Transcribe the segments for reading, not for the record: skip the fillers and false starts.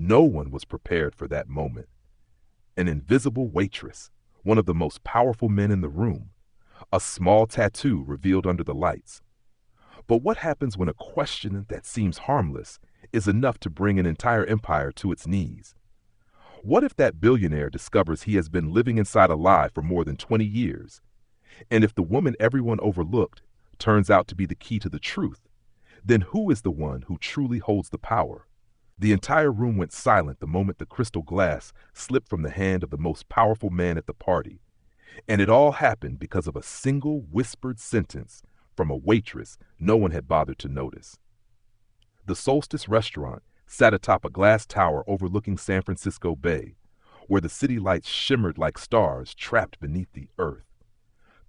No one was prepared for that moment. An invisible waitress, one of the most powerful men in the room, a small tattoo revealed under the lights. But what happens when a question that seems harmless is enough to bring an entire empire to its knees? What if that billionaire discovers he has been living inside a lie for more than 20 years? And if the woman everyone overlooked turns out to be the key to the truth, then who is the one who truly holds the power? The entire room went silent the moment the crystal glass slipped from the hand of the most powerful man at the party. And it all happened because of a single whispered sentence from a waitress no one had bothered to notice. The Solstice restaurant sat atop a glass tower overlooking San Francisco Bay, where the city lights shimmered like stars trapped beneath the earth.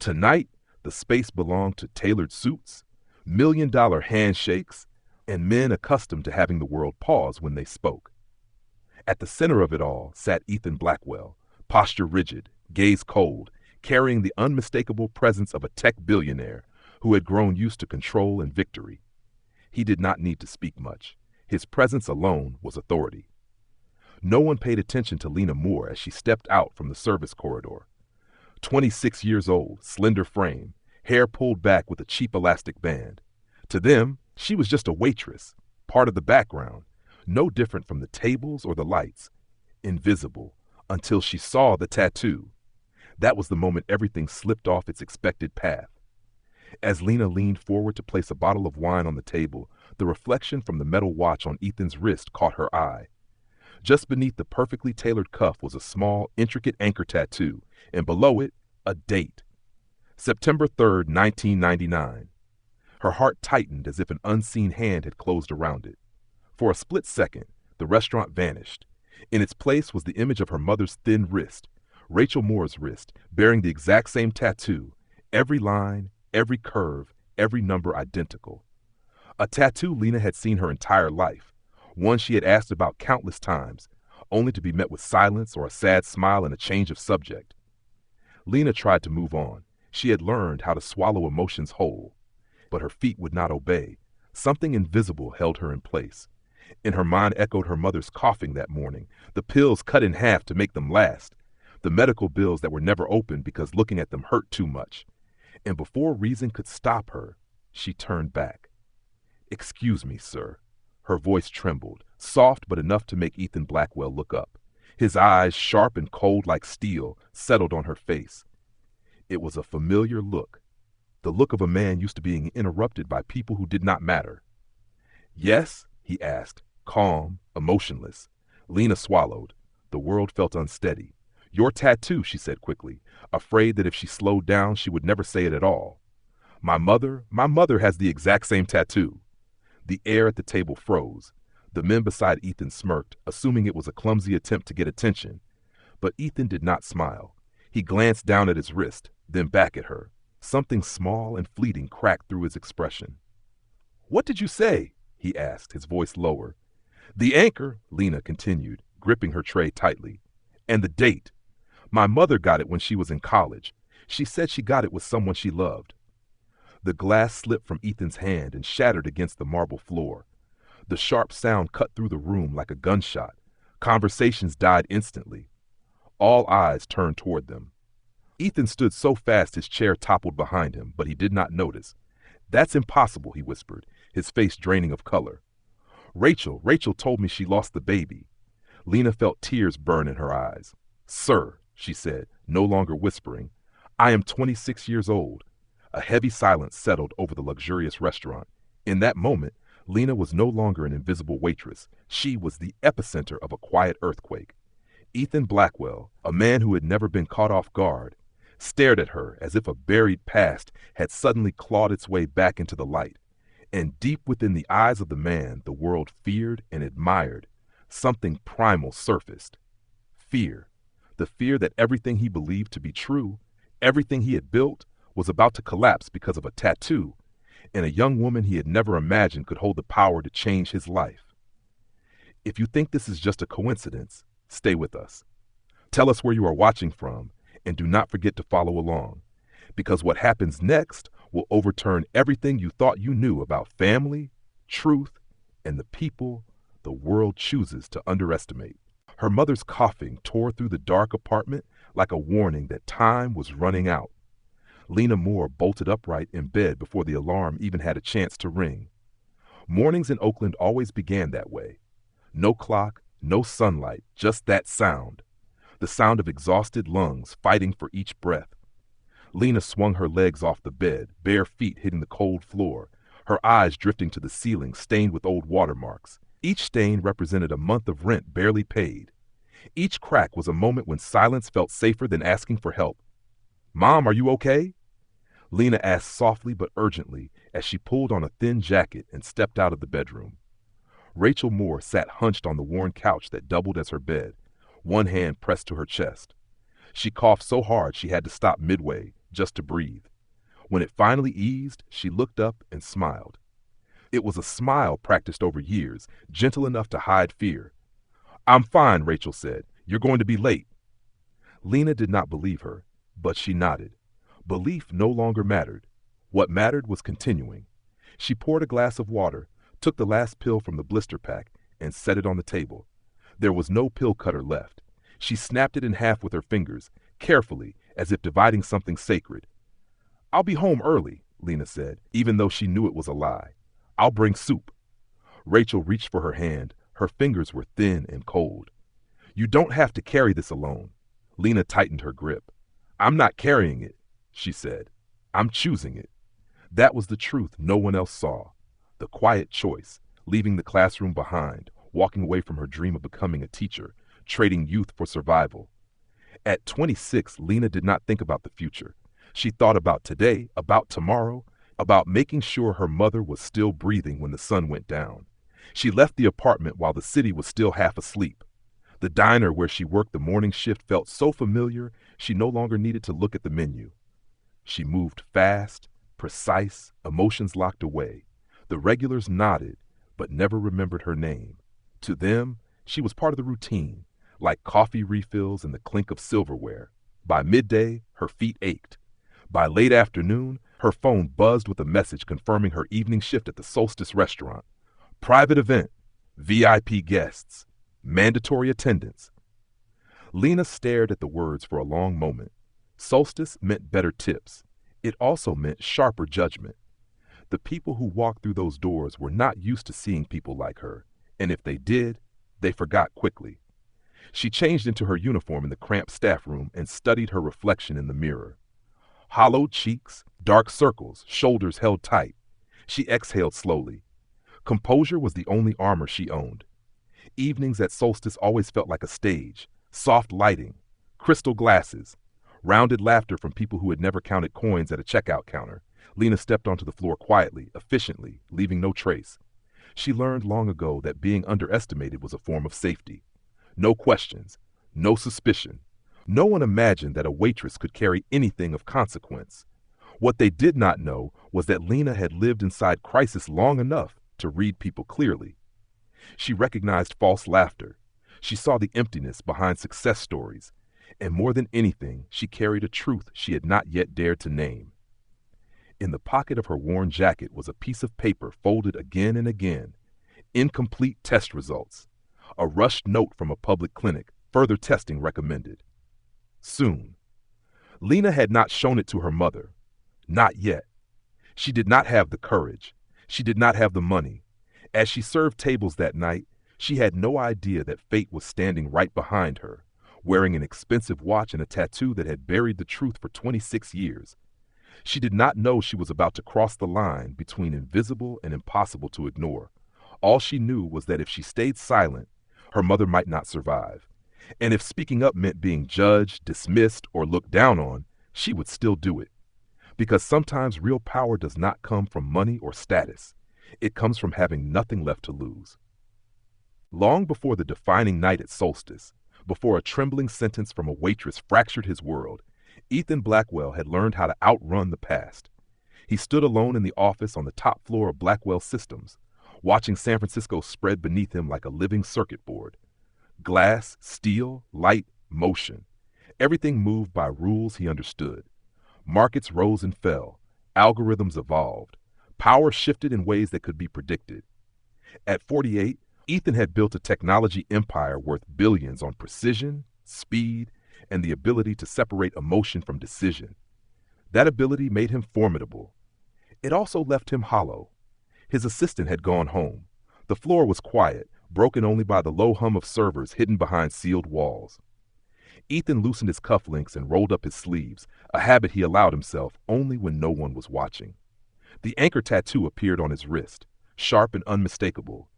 Tonight, the space belonged to tailored suits, million-dollar handshakes, and men accustomed to having the world pause when they spoke. At the center of it all sat Ethan Blackwell, posture rigid, gaze cold, carrying the unmistakable presence of a tech billionaire who had grown used to control and victory. He did not need to speak much. His presence alone was authority. No one paid attention to Lena Moore as she stepped out from the service corridor. 26 years old, slender frame, hair pulled back with a cheap elastic band. To them, she was just a waitress, part of the background, no different from the tables or the lights, invisible, until she saw the tattoo. That was the moment everything slipped off its expected path. As Lena leaned forward to place a bottle of wine on the table, the reflection from the metal watch on Ethan's wrist caught her eye. Just beneath the perfectly tailored cuff was a small, intricate anchor tattoo, and below it, a date. September 3rd, 1999. Her heart tightened as if an unseen hand had closed around it. For a split second, the restaurant vanished. In its place was the image of her mother's thin wrist, Rachel Moore's wrist, bearing the exact same tattoo, every line, every curve, every number identical. A tattoo Lena had seen her entire life, one she had asked about countless times, only to be met with silence or a sad smile and a change of subject. Lena tried to move on. She had learned how to swallow emotions whole. But her feet would not obey. Something invisible held her in place. In her mind echoed her mother's coughing that morning, the pills cut in half to make them last, the medical bills that were never opened because looking at them hurt too much. And before reason could stop her, she turned back. "Excuse me, sir." Her voice trembled, soft but enough to make Ethan Blackwell look up. His eyes, sharp and cold like steel, settled on her face. It was a familiar look, the look of a man used to being interrupted by people who did not matter. "Yes?" he asked, calm, emotionless. Lena swallowed. The world felt unsteady. "Your tattoo," she said quickly, afraid that if she slowed down, she would never say it at all. My mother has the exact same tattoo." The air at the table froze. The men beside Ethan smirked, assuming it was a clumsy attempt to get attention. But Ethan did not smile. He glanced down at his wrist, then back at her. Something small and fleeting cracked through his expression. "What did you say?" he asked, his voice lower. "The anchor," Lena continued, gripping her tray tightly. "And the date. My mother got it when she was in college. She said she got it with someone she loved." The glass slipped from Ethan's hand and shattered against the marble floor. The sharp sound cut through the room like a gunshot. Conversations died instantly. All eyes turned toward them. Ethan stood so fast his chair toppled behind him, but he did not notice. "That's impossible," he whispered, his face draining of color. Rachel told me she lost the baby." Lena felt tears burn in her eyes. "Sir," she said, no longer whispering, "I am 26 years old." A heavy silence settled over the luxurious restaurant. In that moment, Lena was no longer an invisible waitress. She was the epicenter of a quiet earthquake. Ethan Blackwell, a man who had never been caught off guard, stared at her as if a buried past had suddenly clawed its way back into the light. And deep within the eyes of the man the world feared and admired, something primal surfaced. Fear. The fear that everything he believed to be true, everything he had built, was about to collapse because of a tattoo, and a young woman he had never imagined could hold the power to change his life. If you think this is just a coincidence, stay with us. Tell us where you are watching from, and do not forget to follow along, because what happens next will overturn everything you thought you knew about family, truth, and the people, the world chooses to underestimate. Her mother's coughing tore through the dark apartment like a warning that time was running out. Lena Moore bolted upright in bed before the alarm even had a chance to ring. Mornings in Oakland always began that way. No clock, no sunlight, just that sound. The sound of exhausted lungs fighting for each breath. Lena swung her legs off the bed, bare feet hitting the cold floor, her eyes drifting to the ceiling stained with old watermarks. Each stain represented a month of rent barely paid. Each crack was a moment when silence felt safer than asking for help. "Mom, are you okay?" Lena asked softly but urgently as she pulled on a thin jacket and stepped out of the bedroom. Rachel Moore sat hunched on the worn couch that doubled as her bed, one hand pressed to her chest. She coughed so hard she had to stop midway, just to breathe. When it finally eased, she looked up and smiled. It was a smile practiced over years, gentle enough to hide fear. "I'm fine," Rachel said. "You're going to be late." Lena did not believe her, but she nodded. Belief no longer mattered. What mattered was continuing. She poured a glass of water, took the last pill from the blister pack, and set it on the table. There was no pill cutter left. She snapped it in half with her fingers, carefully, as if dividing something sacred. "I'll be home early," Lena said, even though she knew it was a lie. "I'll bring soup." Rachel reached for her hand. Her fingers were thin and cold. "You don't have to carry this alone." Lena tightened her grip. "I'm not carrying it," she said. "I'm choosing it." That was the truth no one else saw. The quiet choice, leaving the classroom behind, walking away from her dream of becoming a teacher, trading youth for survival. At 26, Lena did not think about the future. She thought about today, about tomorrow, about making sure her mother was still breathing when the sun went down. She left the apartment while the city was still half asleep. The diner where she worked the morning shift felt so familiar, she no longer needed to look at the menu. She moved fast, precise, emotions locked away. The regulars nodded, but never remembered her name. To them, she was part of the routine, like coffee refills and the clink of silverware. By midday, her feet ached. By late afternoon, her phone buzzed with a message confirming her evening shift at the Solstice restaurant. Private event, VIP guests, mandatory attendance. Lena stared at the words for a long moment. Solstice meant better tips. It also meant sharper judgment. The people who walked through those doors were not used to seeing people like her, and if they did, they forgot quickly. She changed into her uniform in the cramped staff room and studied her reflection in the mirror. Hollowed cheeks, dark circles, shoulders held tight. She exhaled slowly. Composure was the only armor she owned. Evenings at Solstice always felt like a stage. Soft lighting, crystal glasses, rounded laughter from people who had never counted coins at a checkout counter. Lena stepped onto the floor quietly, efficiently, leaving no trace. She learned long ago that being underestimated was a form of safety. No questions, no suspicion. No one imagined that a waitress could carry anything of consequence. What they did not know was that Lena had lived inside crisis long enough to read people clearly. She recognized false laughter. She saw the emptiness behind success stories. And more than anything, she carried a truth she had not yet dared to name. In the pocket of her worn jacket was a piece of paper folded again and again. Incomplete test results. A rushed note from a public clinic. Further testing recommended. Soon. Lena had not shown it to her mother. Not yet. She did not have the courage. She did not have the money. As she served tables that night, she had no idea that fate was standing right behind her, wearing an expensive watch and a tattoo that had buried the truth for 26 years. She did not know she was about to cross the line between invisible and impossible to ignore. All she knew was that if she stayed silent, her mother might not survive. And if speaking up meant being judged, dismissed, or looked down on, she would still do it. Because sometimes real power does not come from money or status. It comes from having nothing left to lose. Long before the defining night at Solstice, before a trembling sentence from a waitress fractured his world, Ethan Blackwell had learned how to outrun the past. He stood alone in the office on the top floor of Blackwell Systems, watching San Francisco spread beneath him like a living circuit board. Glass, steel, light, motion. Everything moved by rules he understood. Markets rose and fell. Algorithms evolved. Power shifted in ways that could be predicted. At 48, Ethan had built a technology empire worth billions on precision, speed, and the ability to separate emotion from decision. That ability made him formidable. It also left him hollow. His assistant had gone home. The floor was quiet, broken only by the low hum of servers hidden behind sealed walls. Ethan loosened his cufflinks and rolled up his sleeves, a habit he allowed himself only when no one was watching. The anchor tattoo appeared on his wrist, sharp and unmistakable,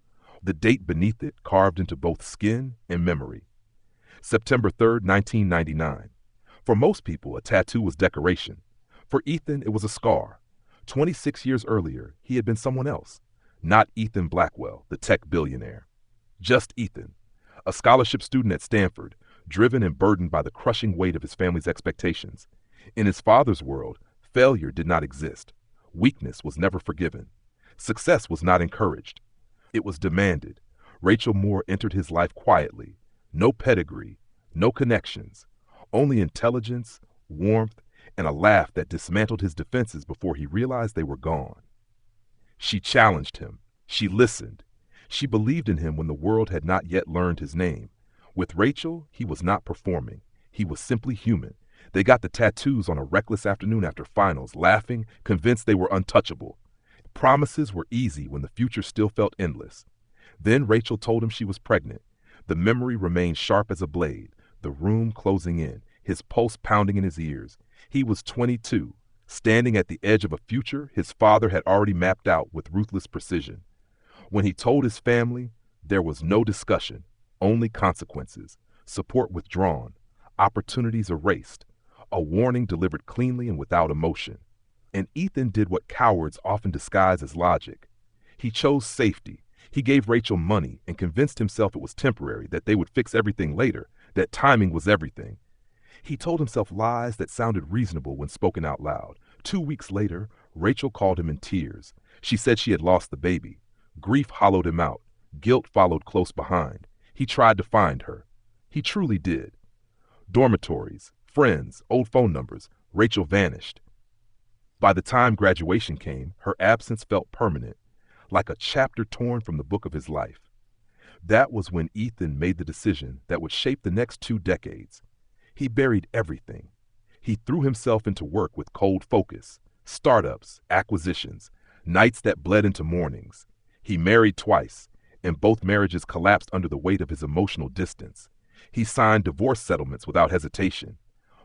the date beneath it carved into both skin and memory. September 3rd, 1999. For most people, a tattoo was decoration. For Ethan, it was a scar. 26 years earlier, he had been someone else. Not Ethan Blackwell, the tech billionaire. Just Ethan, a scholarship student at Stanford, driven and burdened by the crushing weight of his family's expectations. In his father's world, failure did not exist. Weakness was never forgiven. Success was not encouraged. It was demanded. Rachel Moore entered his life quietly. No pedigree, no connections, only intelligence, warmth, and a laugh that dismantled his defenses before he realized they were gone. She challenged him. She listened. She believed in him when the world had not yet learned his name. With Rachel, he was not performing. He was simply human. They got the tattoos on a reckless afternoon after finals, laughing, convinced they were untouchable. Promises were easy when the future still felt endless. Then Rachel told him she was pregnant. The memory remained sharp as a blade, the room closing in, his pulse pounding in his ears. He was 22, standing at the edge of a future his father had already mapped out with ruthless precision. When he told his family, there was no discussion, only consequences, support withdrawn, opportunities erased, a warning delivered cleanly and without emotion. And Ethan did what cowards often disguise as logic. He chose safety. He gave Rachel money and convinced himself it was temporary, that they would fix everything later, that timing was everything. He told himself lies that sounded reasonable when spoken out loud. 2 weeks later, Rachel called him in tears. She said she had lost the baby. Grief hollowed him out. Guilt followed close behind. He tried to find her. He truly did. Dormitories, friends, old phone numbers. Rachel vanished. By the time graduation came, her absence felt permanent, like a chapter torn from the book of his life. That was when Ethan made the decision that would shape the next 2 decades. He buried everything. He threw himself into work with cold focus, startups, acquisitions, nights that bled into mornings. He married twice, and both marriages collapsed under the weight of his emotional distance. He signed divorce settlements without hesitation.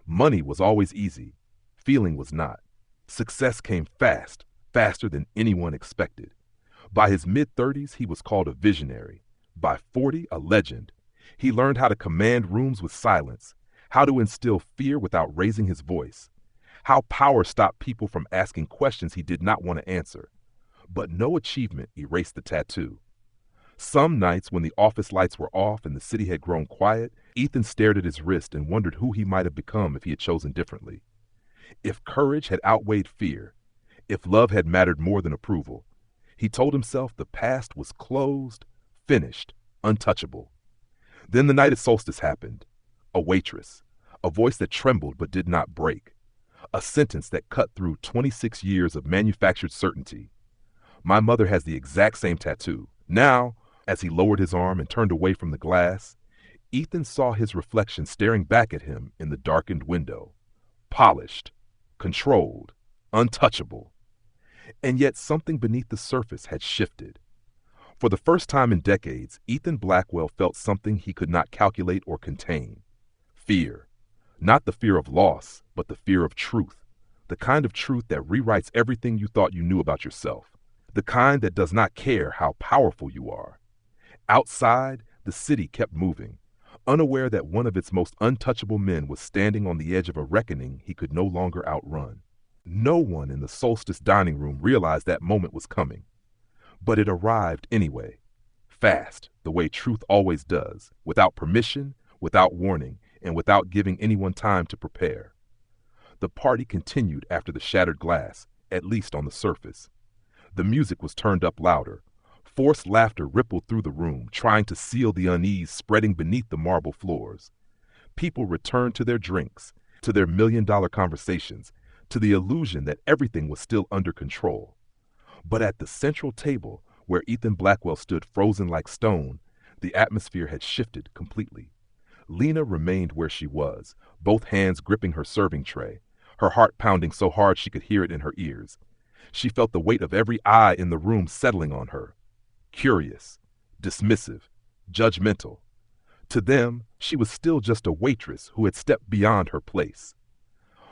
Money was always easy. Feeling was not. Success came fast, faster than anyone expected. By his mid-30s, he was called a visionary. By 40, a legend. He learned how to command rooms with silence, how to instill fear without raising his voice, how power stopped people from asking questions he did not want to answer. But no achievement erased the tattoo. Some nights when the office lights were off and the city had grown quiet, Ethan stared at his wrist and wondered who he might have become if he had chosen differently. If courage had outweighed fear, if love had mattered more than approval, he told himself the past was closed, finished, untouchable. Then the night at Solstice happened. A waitress, a voice that trembled but did not break, a sentence that cut through 26 years of manufactured certainty. My mother has the exact same tattoo. Now, as he lowered his arm and turned away from the glass, Ethan saw his reflection staring back at him in the darkened window. Polished, controlled, untouchable. And yet something beneath the surface had shifted. For the first time in decades, Ethan Blackwell felt something he could not calculate or contain. Fear. Not the fear of loss, but the fear of truth. The kind of truth that rewrites everything you thought you knew about yourself. The kind that does not care how powerful you are. Outside, the city kept moving, unaware that one of its most untouchable men was standing on the edge of a reckoning he could no longer outrun. No one in the Solstice dining room realized that moment was coming. But it arrived anyway. Fast, the way truth always does, without permission, without warning, and without giving anyone time to prepare. The party continued after the shattered glass, at least on the surface. The music was turned up louder. Forced laughter rippled through the room, trying to seal the unease spreading beneath the marble floors. People returned to their drinks, to their million-dollar conversations, to the illusion that everything was still under control. But at the central table, Where Ethan Blackwell stood frozen like stone, the atmosphere had shifted completely. Lena remained where she was, both hands gripping her serving tray, her heart pounding so hard she could hear it in her ears. She felt the weight of every eye in the room settling on her. Curious, dismissive, judgmental. To them, she was still just a waitress who had stepped beyond her place.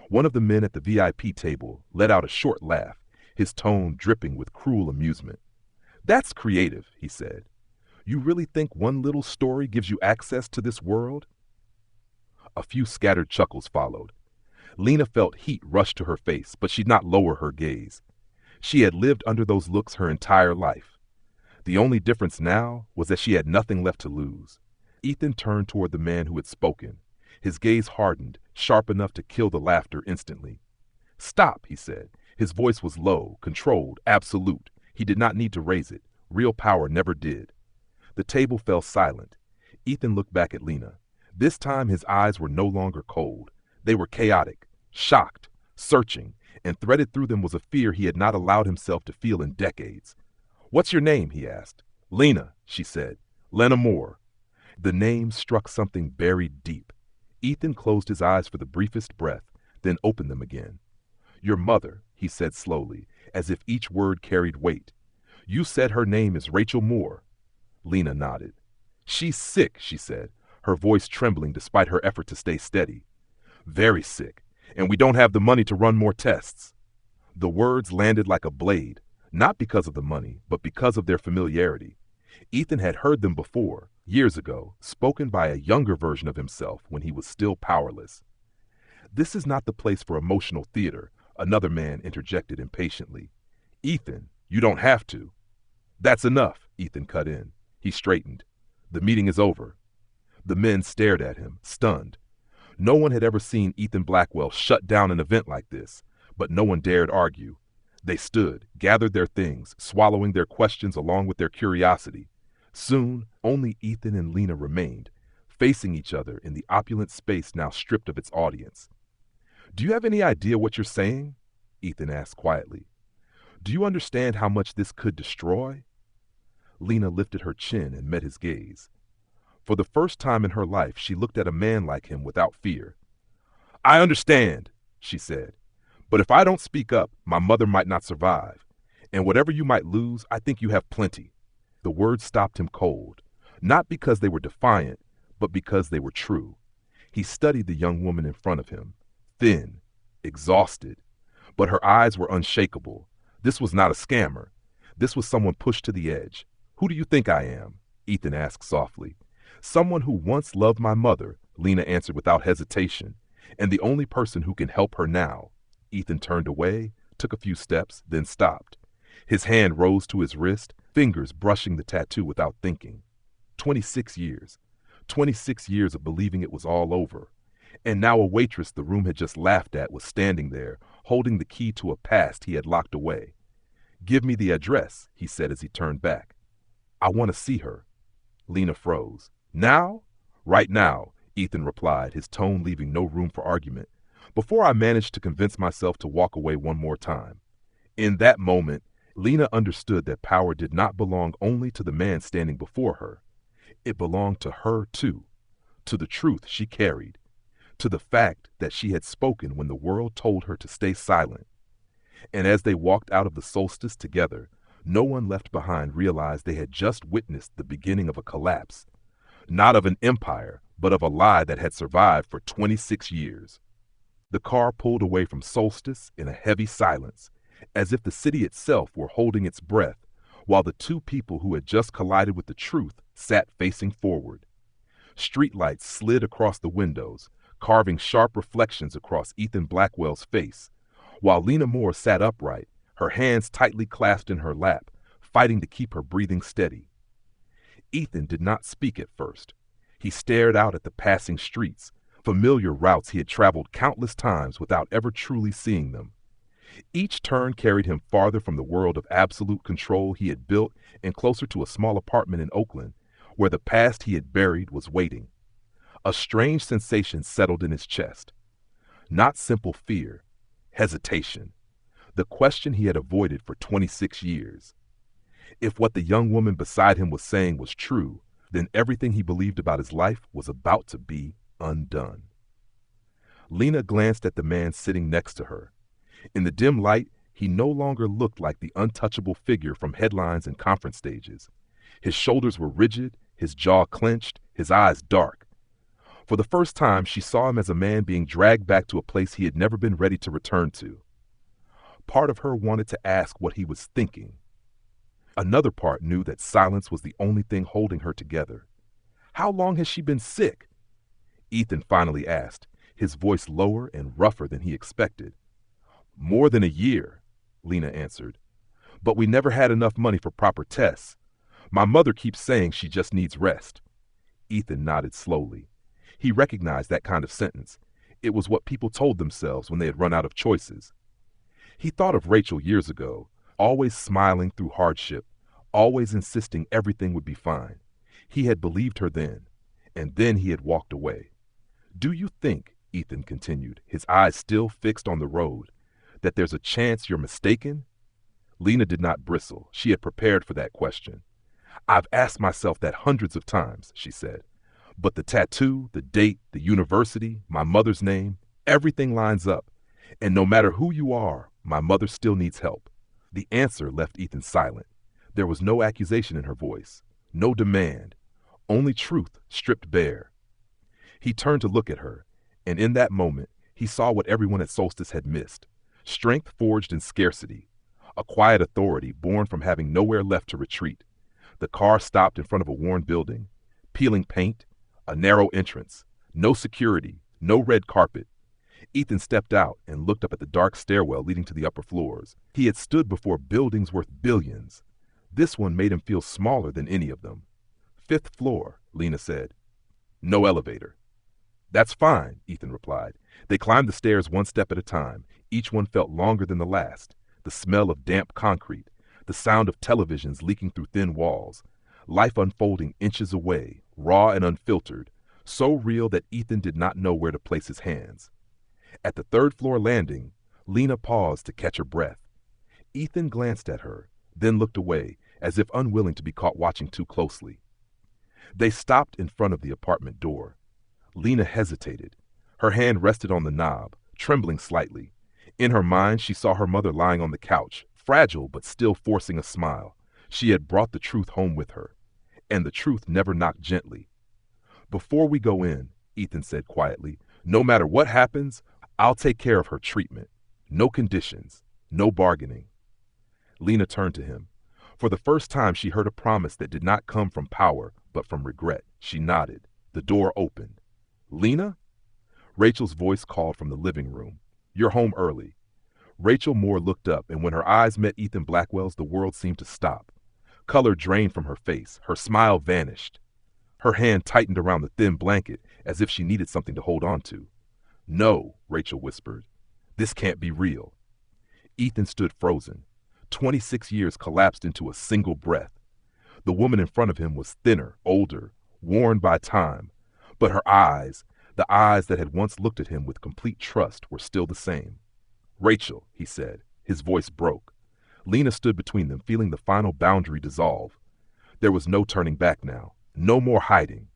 One of the men at the VIP table let out a short laugh, his tone dripping with cruel amusement. "That's creative," he said. "You really think one little story gives you access to this world?" A few scattered chuckles followed. Lena felt heat rush to her face, but she did not lower her gaze. She had lived under those looks her entire life. The only difference now was that she had nothing left to lose. Ethan turned toward the man who had spoken. His gaze hardened, sharp enough to kill the laughter instantly. "Stop," he said. His voice was low, controlled, absolute. He did not need to raise it. Real power never did. The table fell silent. Ethan looked back at Lena. This time his eyes were no longer cold. They were chaotic, shocked, searching, and threaded through them was a fear he had not allowed himself to feel in decades. "What's your name?" he asked. "Lena," she said. "Lena Moore." The name struck something buried deep. Ethan closed his eyes for the briefest breath, then opened them again. "Your mother," he said slowly, as if each word carried weight. "You said her name is Rachel Moore." Lena nodded. "She's sick," she said, her voice trembling despite her effort to stay steady. "Very sick, and we don't have the money to run more tests." The words landed like a blade, not because of the money, but because of their familiarity. Ethan had heard them before, years ago, spoken by a younger version of himself when he was still powerless. "This is not the place for emotional theater," another man interjected impatiently. "Ethan, you don't have to." "That's enough," Ethan cut in. He straightened. "The meeting is over." The men stared at him, stunned. No one had ever seen Ethan Blackwell shut down an event like this, but no one dared argue. They stood, gathered their things, swallowing their questions along with their curiosity. Soon, only Ethan and Lena remained, facing each other in the opulent space now stripped of its audience. "Do you have any idea what you're saying?" Ethan asked quietly. "Do you understand how much this could destroy?" Lena lifted her chin and met his gaze. For the first time in her life, she looked at a man like him without fear. "I understand," she said. "But if I don't speak up, my mother might not survive. And whatever you might lose, I think you have plenty." The words stopped him cold, not because they were defiant, but because they were true. He studied the young woman in front of him, thin, exhausted, but her eyes were unshakable. This was not a scammer. This was someone pushed to the edge. "Who do you think I am?" Ethan asked softly. "Someone who once loved my mother," Lena answered without hesitation, "and the only person who can help her now." Ethan turned away, took a few steps, then stopped. His hand rose to his wrist, fingers brushing the tattoo without thinking. 26 years. 26 years of believing it was all over. And now a waitress the room had just laughed at was standing there, holding the key to a past he had locked away. "Give me the address," he said as he turned back. "I want to see her." Lena froze. "Now?" "Right now," Ethan replied, his tone leaving no room for argument, before I managed to convince myself to walk away one more time. In that moment, Lena understood that power did not belong only to the man standing before her. It belonged to her, too, to the truth she carried, to the fact that she had spoken when the world told her to stay silent. And as they walked out of the solstice together, no one left behind realized they had just witnessed the beginning of a collapse, not of an empire, but of a lie that had survived for 26 years. The car pulled away from Solstice in a heavy silence, as if the city itself were holding its breath, while the two people who had just collided with the truth sat facing forward. Streetlights slid across the windows, carving sharp reflections across Ethan Blackwell's face, while Lena Moore sat upright, her hands tightly clasped in her lap, fighting to keep her breathing steady. Ethan did not speak at first. He stared out at the passing streets, familiar routes he had traveled countless times without ever truly seeing them. Each turn carried him farther from the world of absolute control he had built and closer to a small apartment in Oakland, where the past he had buried was waiting. A strange sensation settled in his chest. Not simple fear, hesitation. The question he had avoided for 26 years. If what the young woman beside him was saying was true, then everything he believed about his life was about to be undone. Lena glanced at the man sitting next to her. In the dim light, he no longer looked like the untouchable figure from headlines and conference stages. His shoulders were rigid, his jaw clenched, his eyes dark. For the first time, she saw him as a man being dragged back to a place he had never been ready to return to. Part of her wanted to ask what he was thinking. Another part knew that silence was the only thing holding her together. How long has she been sick? Ethan finally asked, his voice lower and rougher than he expected. More than a year, Lena answered. But we never had enough money for proper tests. My mother keeps saying she just needs rest. Ethan nodded slowly. He recognized that kind of sentence. It was what people told themselves when they had run out of choices. He thought of Rachel years ago, always smiling through hardship, always insisting everything would be fine. He had believed her then, and then he had walked away. Do you think, Ethan continued, his eyes still fixed on the road, that there's a chance you're mistaken? Lena did not bristle. She had prepared for that question. I've asked myself that hundreds of times, she said. But the tattoo, the date, the university, my mother's name, everything lines up. And no matter who you are, my mother still needs help. The answer left Ethan silent. There was no accusation in her voice, no demand, only truth stripped bare. He turned to look at her, and in that moment, he saw what everyone at Solstice had missed. Strength forged in scarcity, a quiet authority born from having nowhere left to retreat. The car stopped in front of a worn building, peeling paint, a narrow entrance, no security, no red carpet. Ethan stepped out and looked up at the dark stairwell leading to the upper floors. He had stood before buildings worth billions. This one made him feel smaller than any of them. 5th floor, Lena said. No elevator. That's fine, Ethan replied. They climbed the stairs one step at a time. Each one felt longer than the last. The smell of damp concrete, the sound of televisions leaking through thin walls, life unfolding inches away, raw and unfiltered, so real that Ethan did not know where to place his hands. At the 3rd floor landing, Lena paused to catch her breath. Ethan glanced at her, then looked away, as if unwilling to be caught watching too closely. They stopped in front of the apartment door. Lena hesitated. Her hand rested on the knob, trembling slightly. In her mind, she saw her mother lying on the couch, fragile but still forcing a smile. She had brought the truth home with her, and the truth never knocked gently. Before we go in, Ethan said quietly, no matter what happens, I'll take care of her treatment. No conditions, no bargaining. Lena turned to him. For the first time, she heard a promise that did not come from power, but from regret. She nodded. The door opened. Lena? Rachel's voice called from the living room. You're home early. Rachel Moore looked up, and when her eyes met Ethan Blackwell's, the world seemed to stop. Color drained from her face. Her smile vanished. Her hand tightened around the thin blanket, as if she needed something to hold on to. No, Rachel whispered. This can't be real. Ethan stood frozen. 26 years collapsed into a single breath. The woman in front of him was thinner, older, worn by time, but her eyes, the eyes that had once looked at him with complete trust, were still the same. Rachel, he said. His voice broke. Lena stood between them, feeling the final boundary dissolve. There was no turning back now, no more hiding.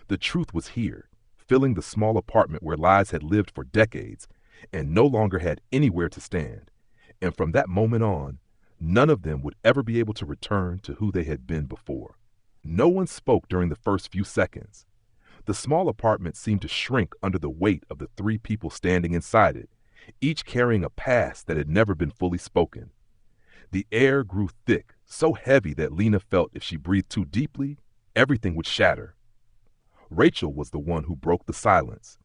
The truth was here, filling the small apartment where lies had lived for decades and no longer had anywhere to stand. And from that moment on, none of them would ever be able to return to who they had been before. No one spoke during the first few seconds. The small apartment seemed to shrink under the weight of the 3 people standing inside it, each carrying a past that had never been fully spoken. The air grew thick, so heavy that Lena felt if she breathed too deeply, everything would shatter. Rachel was the one who broke the silence.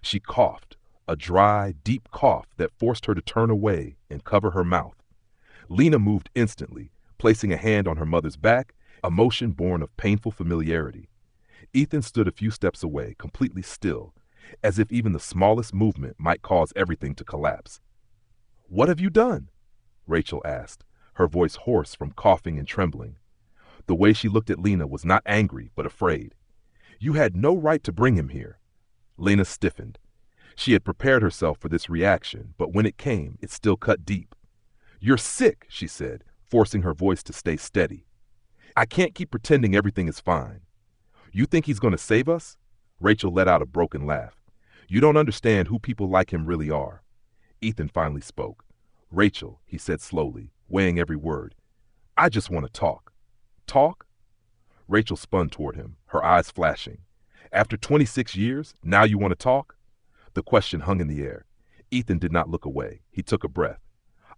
She coughed, a dry, deep cough that forced her to turn away and cover her mouth. Lena moved instantly, placing a hand on her mother's back, a motion born of painful familiarity. Ethan stood a few steps away, completely still, as if even the smallest movement might cause everything to collapse. What have you done? Rachel asked, her voice hoarse from coughing and trembling. The way she looked at Lena was not angry, but afraid. You had no right to bring him here. Lena stiffened. She had prepared herself for this reaction, but when it came, it still cut deep. You're sick, she said, forcing her voice to stay steady. I can't keep pretending everything is fine. You think he's going to save us? Rachel let out a broken laugh. You don't understand who people like him really are. Ethan finally spoke. Rachel, he said slowly, weighing every word. I just want to talk. Talk? Rachel spun toward him, her eyes flashing. After 26 years, now you want to talk? The question hung in the air. Ethan did not look away. He took a breath.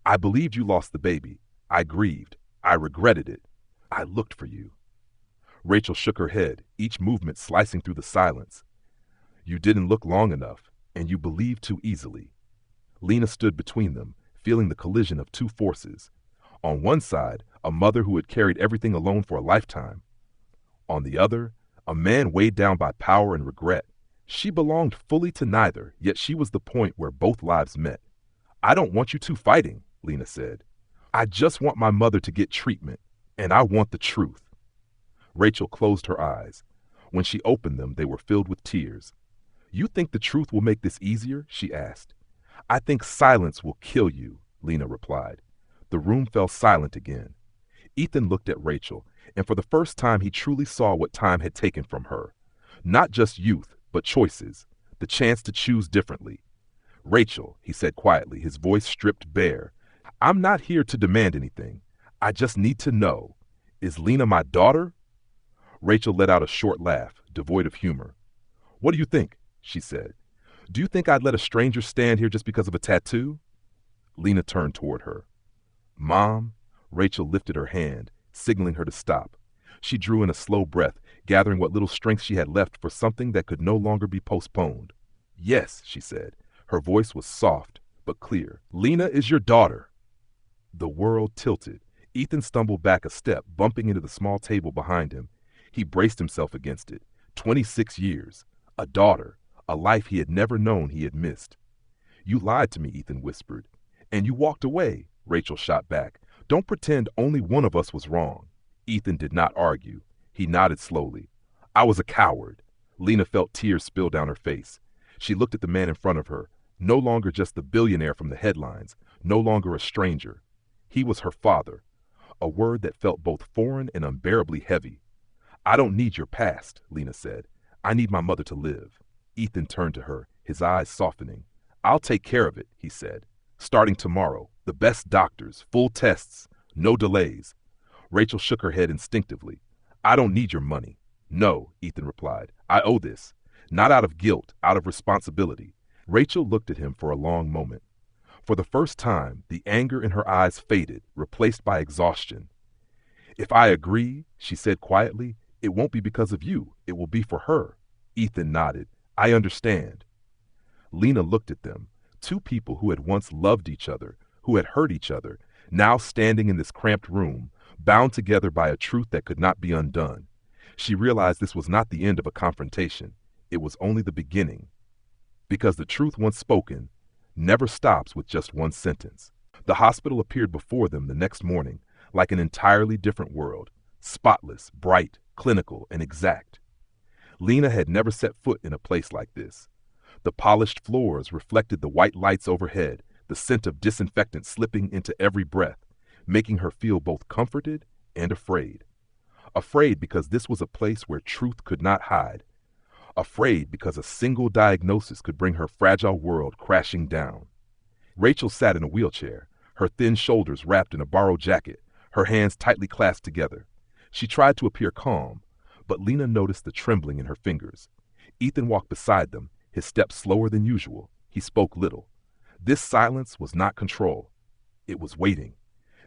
I believed you lost the baby. I grieved. I regretted it. I looked for you. Rachel shook her head, each movement slicing through the silence. You didn't look long enough, and you believed too easily. Lena stood between them, feeling the collision of two forces. On one side, a mother who had carried everything alone for a lifetime. On the other, a man weighed down by power and regret. She belonged fully to neither, yet she was the point where both lives met. I don't want you two fighting, Lena said. I just want my mother to get treatment, and I want the truth. Rachel closed her eyes. When she opened them, they were filled with tears. You think the truth will make this easier? She asked. I think silence will kill you, Lena replied. The room fell silent again. Ethan looked at Rachel, and for the first time he truly saw what time had taken from her. Not just youth, but choices, the chance to choose differently. Rachel, he said quietly, his voice stripped bare, I'm not here to demand anything. I just need to know, is Lena my daughter? Rachel let out a short laugh, devoid of humor. What do you think? She said. Do you think I'd let a stranger stand here just because of a tattoo? Lena turned toward her. Mom, Rachel lifted her hand, signaling her to stop. She drew in a slow breath, gathering what little strength she had left for something that could no longer be postponed. Yes, she said. Her voice was soft, but clear. Lena is your daughter. The world tilted. Ethan stumbled back a step, bumping into the small table behind him. He braced himself against it. 26 years. A daughter. A life he had never known he had missed. You lied to me, Ethan whispered. And you walked away, Rachel shot back. Don't pretend only one of us was wrong. Ethan did not argue. He nodded slowly. I was a coward. Lena felt tears spill down her face. She looked at the man in front of her, no longer just the billionaire from the headlines, no longer a stranger. He was her father, a word that felt both foreign and unbearably heavy. I don't need your past, Lena said. I need my mother to live. Ethan turned to her, his eyes softening. I'll take care of it, he said. Starting tomorrow, the best doctors, full tests, no delays. Rachel shook her head instinctively. I don't need your money. No, Ethan replied. I owe this. Not out of guilt, out of responsibility. Rachel looked at him for a long moment. For the first time, the anger in her eyes faded, replaced by exhaustion. If I agree, she said quietly, it won't be because of you. It will be for her. Ethan nodded. I understand. Lena looked at them, two people who had once loved each other, who had hurt each other, now standing in this cramped room, bound together by a truth that could not be undone. She realized this was not the end of a confrontation. It was only the beginning. Because the truth once spoken never stops with just one sentence. The hospital appeared before them the next morning, like an entirely different world, spotless, bright, clinical, and exact. Lena had never set foot in a place like this. The polished floors reflected the white lights overhead, the scent of disinfectant slipping into every breath, making her feel both comforted and afraid. Afraid because this was a place where truth could not hide. Afraid because a single diagnosis could bring her fragile world crashing down. Rachel sat in a wheelchair, her thin shoulders wrapped in a borrowed jacket, her hands tightly clasped together. She tried to appear calm, but Lena noticed the trembling in her fingers. Ethan walked beside them, his steps slower than usual. He spoke little. This silence was not control. It was waiting.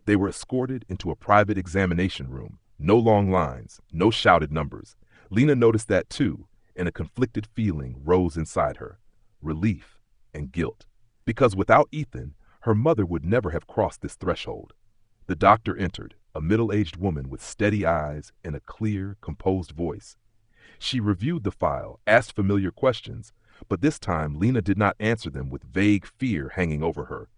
They were escorted into a private examination room. No long lines, no shouted numbers. Lena noticed that too, and a conflicted feeling rose inside her, relief and guilt. Because without Ethan, her mother would never have crossed this threshold. The doctor entered, a middle-aged woman with steady eyes and a clear, composed voice. She reviewed the file, asked familiar questions, but this time Lena did not answer them with vague fear hanging over her.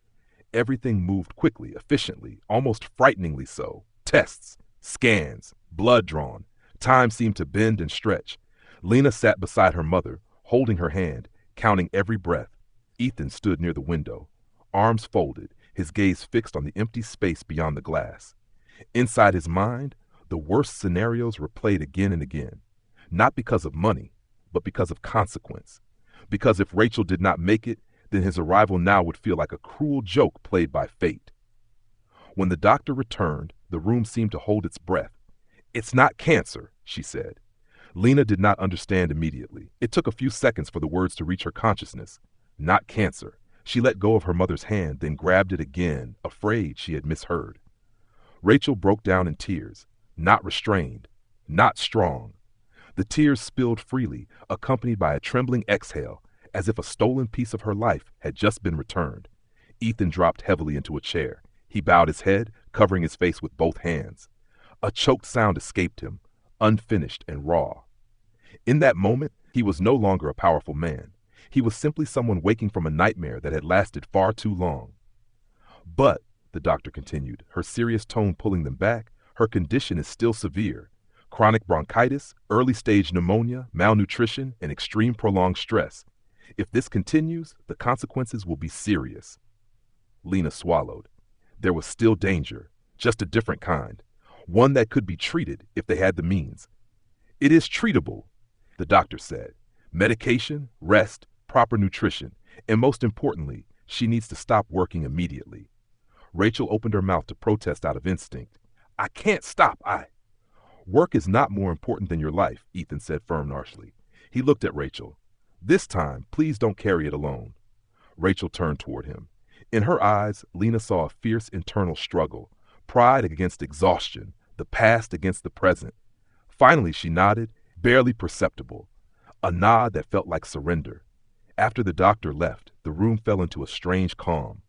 Everything moved quickly, efficiently, almost frighteningly so. Tests, scans, blood drawn. Time seemed to bend and stretch. Lena sat beside her mother, holding her hand, counting every breath. Ethan stood near the window, arms folded, his gaze fixed on the empty space beyond the glass. Inside his mind, the worst scenarios replayed again and again, not because of money, but because of consequence. Because if Rachel did not make it, then his arrival now would feel like a cruel joke played by fate. When the doctor returned, the room seemed to hold its breath. "It's not cancer," she said. Lena did not understand immediately. It took a few seconds for the words to reach her consciousness. Not cancer. She let go of her mother's hand, then grabbed it again, afraid she had misheard. Rachel broke down in tears, not restrained, not strong. The tears spilled freely, accompanied by a trembling exhale, as if a stolen piece of her life had just been returned. Ethan dropped heavily into a chair. He bowed his head, covering his face with both hands. A choked sound escaped him, unfinished and raw. In that moment, he was no longer a powerful man. He was simply someone waking from a nightmare that had lasted far too long. "But," the doctor continued, her serious tone pulling them back, "her condition is still severe. Chronic bronchitis, early-stage pneumonia, malnutrition, and extreme prolonged stress. If this continues, the consequences will be serious." Lena swallowed. There was still danger, just a different kind. One that could be treated if they had the means. "It is treatable," the doctor said. "Medication, rest, proper nutrition, and most importantly, she needs to stop working immediately." Rachel opened her mouth to protest out of instinct. "I can't stop, Work is not more important than your life," Ethan said firm harshly. He looked at Rachel. "This time, please don't carry it alone." Rachel turned toward him. In her eyes, Lena saw a fierce internal struggle, pride against exhaustion, the past against the present. Finally, she nodded, barely perceptible, a nod that felt like surrender. After the doctor left, the room fell into a strange calm.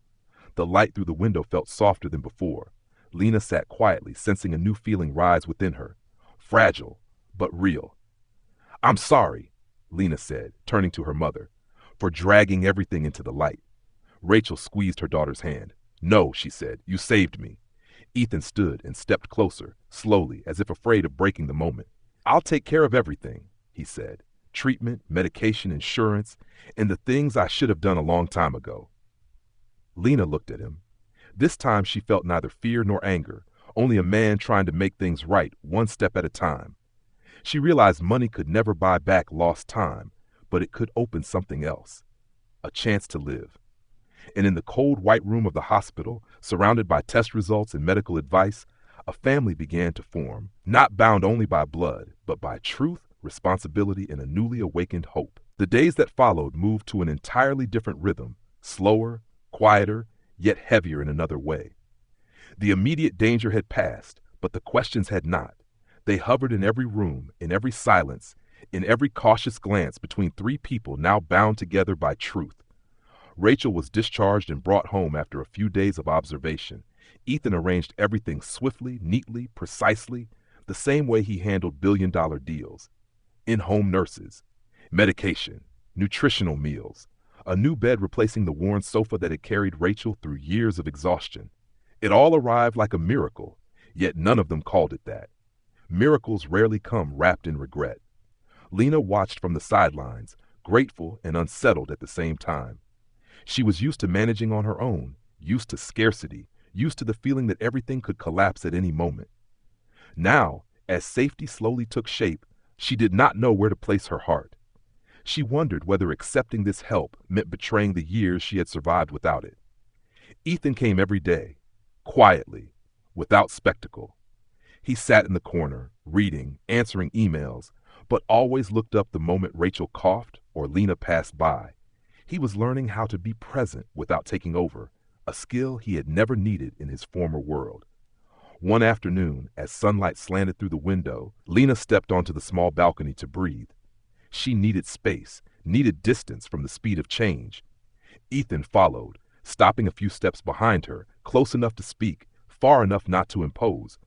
The light through the window felt softer than before. Lena sat quietly, sensing a new feeling rise within her. Fragile, but real. "I'm sorry," Lena said, turning to her mother, "for dragging everything into the light." Rachel squeezed her daughter's hand. "No," she said, "you saved me." Ethan stood and stepped closer, slowly, as if afraid of breaking the moment. "I'll take care of everything," he said. "Treatment, medication, insurance, and the things I should have done a long time ago." Lena looked at him. This time she felt neither fear nor anger, only a man trying to make things right one step at a time. She realized money could never buy back lost time, but it could open something else, a chance to live. And in the cold white room of the hospital, surrounded by test results and medical advice, a family began to form, not bound only by blood, but by truth, responsibility, and a newly awakened hope. The days that followed moved to an entirely different rhythm, slower, quieter, yet heavier in another way. The immediate danger had passed, but the questions had not. They hovered in every room, in every silence, in every cautious glance between three people now bound together by truth. Rachel was discharged and brought home after a few days of observation. Ethan arranged everything swiftly, neatly, precisely, the same way he handled billion-dollar deals. In-home nurses, medication, nutritional meals, a new bed replacing the worn sofa that had carried Rachel through years of exhaustion. It all arrived like a miracle, yet none of them called it that. Miracles rarely come wrapped in regret. Lena watched from the sidelines, grateful and unsettled at the same time. She was used to managing on her own, used to scarcity, used to the feeling that everything could collapse at any moment. Now, as safety slowly took shape, she did not know where to place her heart. She wondered whether accepting this help meant betraying the years she had survived without it. Ethan came every day, quietly, without spectacle. He sat in the corner, reading, answering emails, but always looked up the moment Rachel coughed or Lena passed by. He was learning how to be present without taking over, a skill he had never needed in his former world. One afternoon, as sunlight slanted through the window, Lena stepped onto the small balcony to breathe. She needed space, needed distance from the speed of change. Ethan followed, stopping a few steps behind her, close enough to speak, far enough not to impose.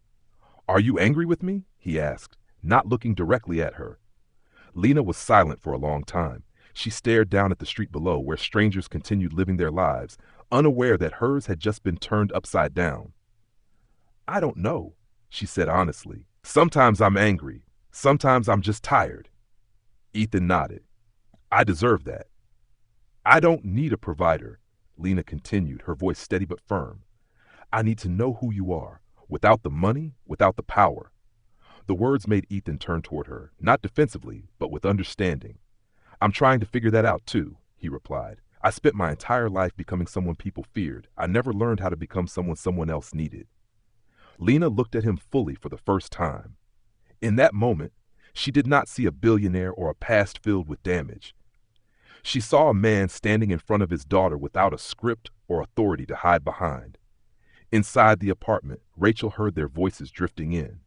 "Are you angry with me?" he asked, not looking directly at her. Lena was silent for a long time. She stared down at the street below where strangers continued living their lives, unaware that hers had just been turned upside down. "I don't know," she said honestly. "Sometimes I'm angry. Sometimes I'm just tired." Ethan nodded. "I deserve that." "I don't need a provider," Lena continued, her voice steady but firm. "I need to know who you are, without the money, without the power. The words made Ethan turn toward her, not defensively, but with understanding. I'm trying to figure that out too, he replied. I spent my entire life becoming someone people feared. I never learned how to become someone else needed. Lena looked at him fully for the first time. In that moment, she did not see a billionaire or a past filled with damage. She saw a man standing in front of his daughter without a script or authority to hide behind. Inside the apartment, Rachel heard their voices drifting in.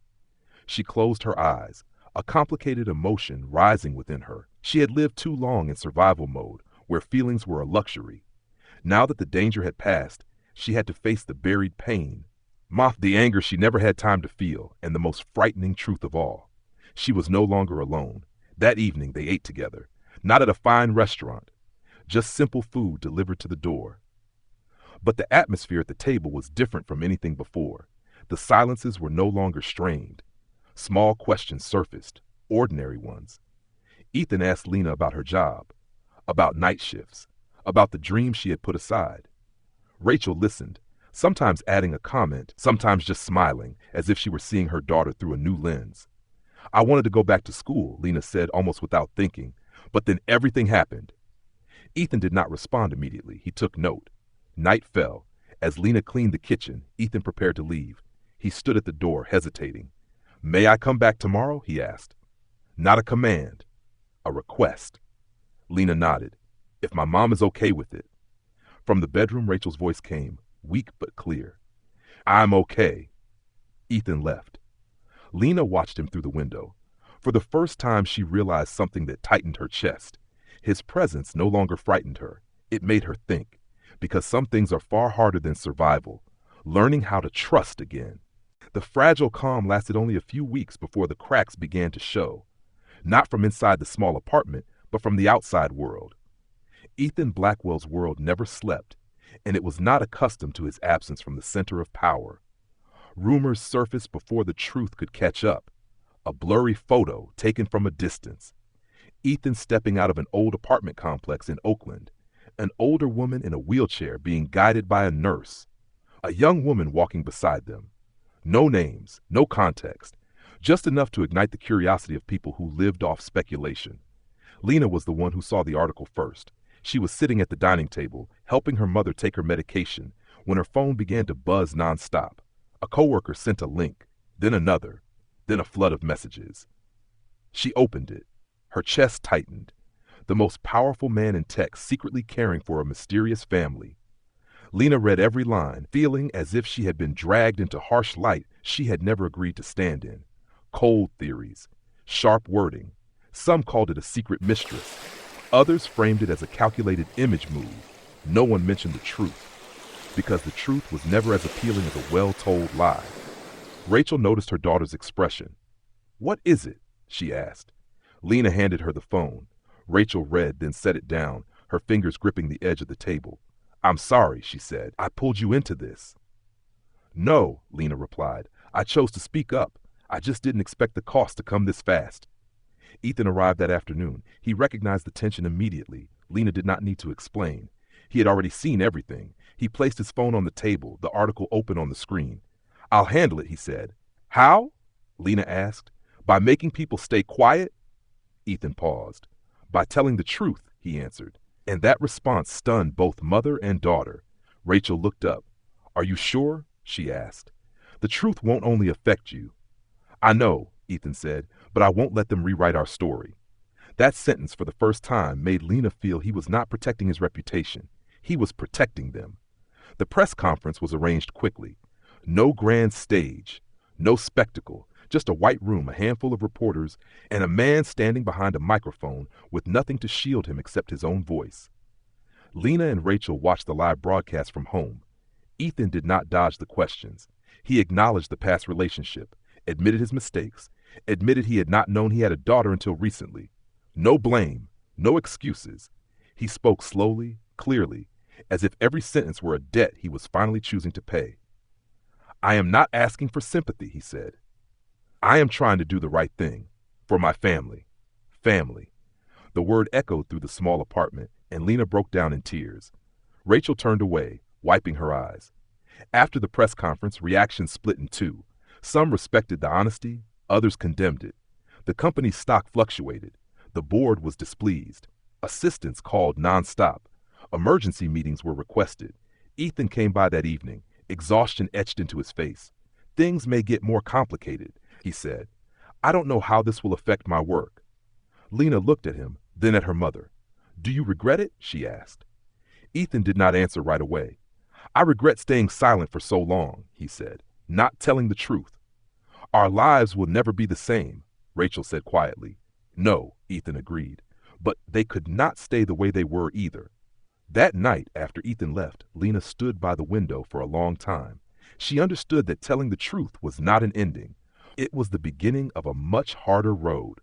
She closed her eyes, a complicated emotion rising within her. She had lived too long in survival mode, where feelings were a luxury. Now that the danger had passed, she had to face the buried pain, the anger she never had time to feel, and the most frightening truth of all. She was no longer alone. That evening they ate together, not at a fine restaurant, just simple food delivered to the door. But the atmosphere at the table was different from anything before. The silences were no longer strained. Small questions surfaced, ordinary ones. Ethan asked Lena about her job, about night shifts, about the dreams she had put aside. Rachel listened, sometimes adding a comment, sometimes just smiling, as if she were seeing her daughter through a new lens. I wanted to go back to school, Lena said almost without thinking, but then everything happened. Ethan did not respond immediately. He took note. Night fell. As Lena cleaned the kitchen, Ethan prepared to leave. He stood at the door, hesitating. May I come back tomorrow? He asked. Not a command, a request. Lena nodded. If my mom is okay with it. From the bedroom, Rachel's voice came, weak but clear. I'm okay. Ethan left. Lena watched him through the window. For the first time, she realized something that tightened her chest. His presence no longer frightened her. It made her think, because some things are far harder than survival, learning how to trust again. The fragile calm lasted only a few weeks before the cracks began to show, not from inside the small apartment, but from the outside world. Ethan Blackwell's world never slept, and it was not accustomed to his absence from the center of power. Rumors surfaced before the truth could catch up. A blurry photo taken from a distance. Ethan stepping out of an old apartment complex in Oakland. An older woman in a wheelchair being guided by a nurse. A young woman walking beside them. No names, no context, just enough to ignite the curiosity of people who lived off speculation. Lena was the one who saw the article first. She was sitting at the dining table, helping her mother take her medication, when her phone began to buzz nonstop. A coworker sent a link, then another, then a flood of messages. She opened it. Her chest tightened. The most powerful man in tech secretly caring for a mysterious family. Lena read every line, feeling as if she had been dragged into harsh light she had never agreed to stand in. Cold theories, sharp wording. Some called it a secret mistress. Others framed it as a calculated image move. No one mentioned the truth, because the truth was never as appealing as a well-told lie. Rachel noticed her daughter's expression. What is it? She asked. Lena handed her the phone. Rachel read, then set it down, her fingers gripping the edge of the table. I'm sorry, she said. I pulled you into this. No, Lena replied. I chose to speak up. I just didn't expect the cost to come this fast. Ethan arrived that afternoon. He recognized the tension immediately. Lena did not need to explain. He had already seen everything. He placed his phone on the table, the article open on the screen. I'll handle it, he said. How? Lena asked. By making people stay quiet? Ethan paused. By telling the truth, he answered. And that response stunned both mother and daughter. Rachel looked up. Are you sure? She asked. The truth won't only affect you. I know, Ethan said, but I won't let them rewrite our story. That sentence for the first time made Lena feel he was not protecting his reputation. He was protecting them. The press conference was arranged quickly. No grand stage, no spectacle, just a white room, a handful of reporters, and a man standing behind a microphone with nothing to shield him except his own voice. Lena and Rachel watched the live broadcast from home. Ethan did not dodge the questions. He acknowledged the past relationship, admitted his mistakes, admitted he had not known he had a daughter until recently. No blame, no excuses. He spoke slowly, clearly, as if every sentence were a debt he was finally choosing to pay. I am not asking for sympathy, he said. I am trying to do the right thing. For my family. Family. The word echoed through the small apartment, and Lena broke down in tears. Rachel turned away, wiping her eyes. After the press conference, reactions split in two. Some respected the honesty, others condemned it. The company's stock fluctuated. The board was displeased. Assistants called nonstop. Emergency meetings were requested. Ethan came by that evening, exhaustion etched into his face. "Things may get more complicated," he said. "I don't know how this will affect my work." Lena looked at him, then at her mother. "Do you regret it?" she asked. Ethan did not answer right away. "I regret staying silent for so long," he said, "not telling the truth." "Our lives will never be the same," Rachel said quietly. "No," Ethan agreed, "but they could not stay the way they were either." That night, after Ethan left, Lena stood by the window for a long time. She understood that telling the truth was not an ending. It was the beginning of a much harder road,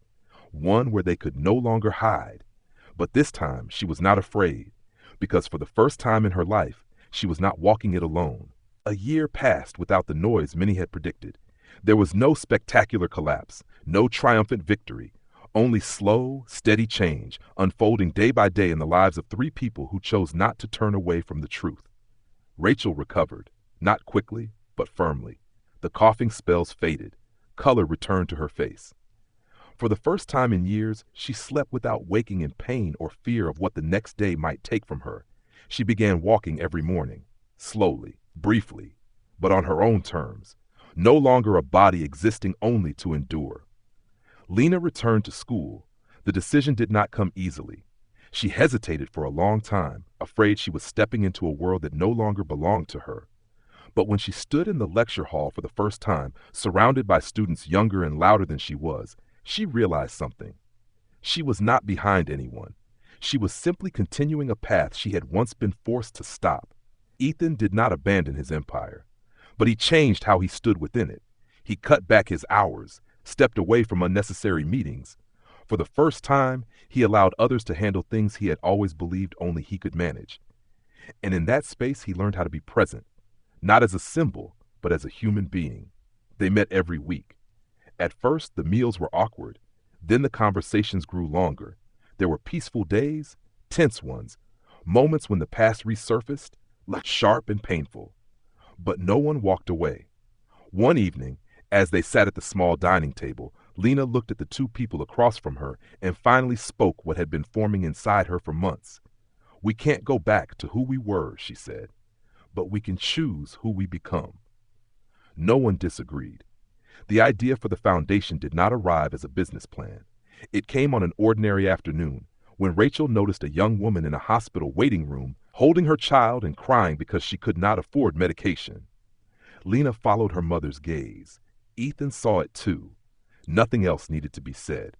one where they could no longer hide. But this time she was not afraid, because for the first time in her life, she was not walking it alone. A year passed without the noise many had predicted. There was no spectacular collapse, no triumphant victory, only slow, steady change, unfolding day by day in the lives of three people who chose not to turn away from the truth. Rachel recovered, not quickly, but firmly. The coughing spells faded. Color returned to her face. For the first time in years, she slept without waking in pain or fear of what the next day might take from her. She began walking every morning, slowly, briefly, but on her own terms, no longer a body existing only to endure. Lena returned to school. The decision did not come easily. She hesitated for a long time, afraid she was stepping into a world that no longer belonged to her. But when she stood in the lecture hall for the first time, surrounded by students younger and louder than she was, she realized something. She was not behind anyone. She was simply continuing a path she had once been forced to stop. Ethan did not abandon his empire, but he changed how he stood within it. He cut back his hours, stepped away from unnecessary meetings. For the first time, he allowed others to handle things he had always believed only he could manage. And in that space, he learned how to be present, not as a symbol, but as a human being. They met every week. At first, the meals were awkward. Then the conversations grew longer. There were peaceful days, tense ones, moments when the past resurfaced, left sharp and painful. But no one walked away. One evening, as they sat at the small dining table, Lena looked at the two people across from her and finally spoke what had been forming inside her for months. "We can't go back to who we were," she said, "but we can choose who we become." No one disagreed. The idea for the foundation did not arrive as a business plan. It came on an ordinary afternoon when Rachel noticed a young woman in a hospital waiting room holding her child and crying because she could not afford medication. Lena followed her mother's gaze. Ethan saw it too. Nothing else needed to be said.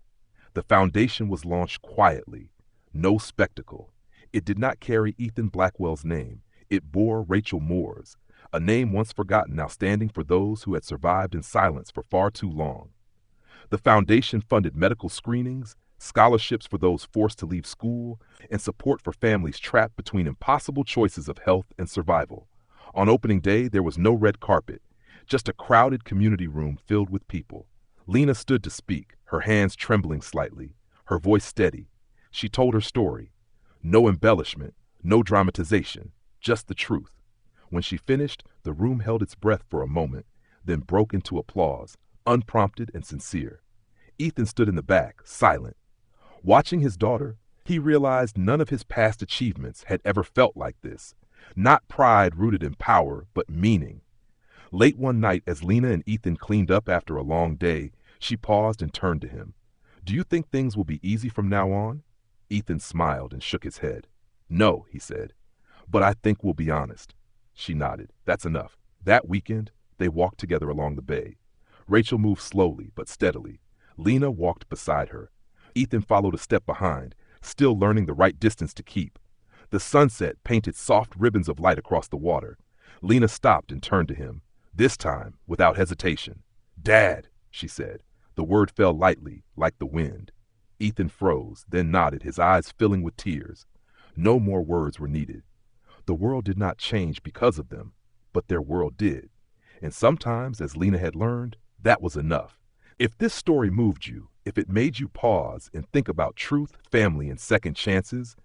The foundation was launched quietly. No spectacle. It did not carry Ethan Blackwell's name. It bore Rachel Moore's, a name once forgotten now standing for those who had survived in silence for far too long. The foundation funded medical screenings, scholarships for those forced to leave school, and support for families trapped between impossible choices of health and survival. On opening day, there was no red carpet, just a crowded community room filled with people. Lena stood to speak, her hands trembling slightly, her voice steady. She told her story. No embellishment, no dramatization, just the truth. When she finished, the room held its breath for a moment, then broke into applause, unprompted and sincere. Ethan stood in the back, silent. Watching his daughter, he realized none of his past achievements had ever felt like this. Not pride rooted in power, but meaning. Late one night, as Lena and Ethan cleaned up after a long day, she paused and turned to him. "Do you think things will be easy from now on?" Ethan smiled and shook his head. "No," he said, "but I think we'll be honest." She nodded. "That's enough." That weekend, they walked together along the bay. Rachel moved slowly but steadily. Lena walked beside her. Ethan followed a step behind, still learning the right distance to keep. The sunset painted soft ribbons of light across the water. Lena stopped and turned to him, this time without hesitation. "Dad," she said. The word fell lightly, like the wind. Ethan froze, then nodded, his eyes filling with tears. No more words were needed. The world did not change because of them, but their world did. And sometimes, as Lena had learned, that was enough. If this story moved you, if it made you pause and think about truth, family, and second chances,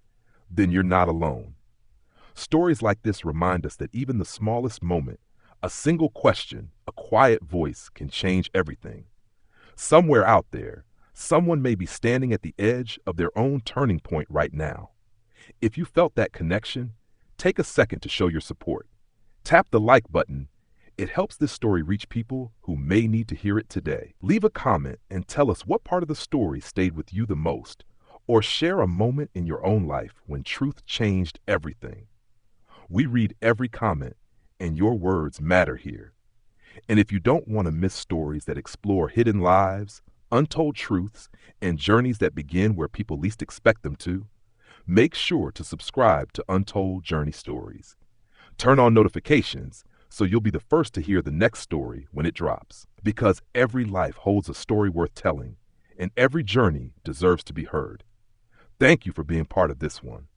then you're not alone. Stories like this remind us that even the smallest moment, a single question, a quiet voice can change everything. Somewhere out there, someone may be standing at the edge of their own turning point right now. If you felt that connection, take a second to show your support. Tap the like button. It helps this story reach people who may need to hear it today. Leave a comment and tell us what part of the story stayed with you the most, or share a moment in your own life when truth changed everything. We read every comment, and your words matter here. And if you don't want to miss stories that explore hidden lives, untold truths, and journeys that begin where people least expect them to, make sure to subscribe to Untold Journey Stories. Turn on notifications so you'll be the first to hear the next story when it drops. Because every life holds a story worth telling, and every journey deserves to be heard. Thank you for being part of this one.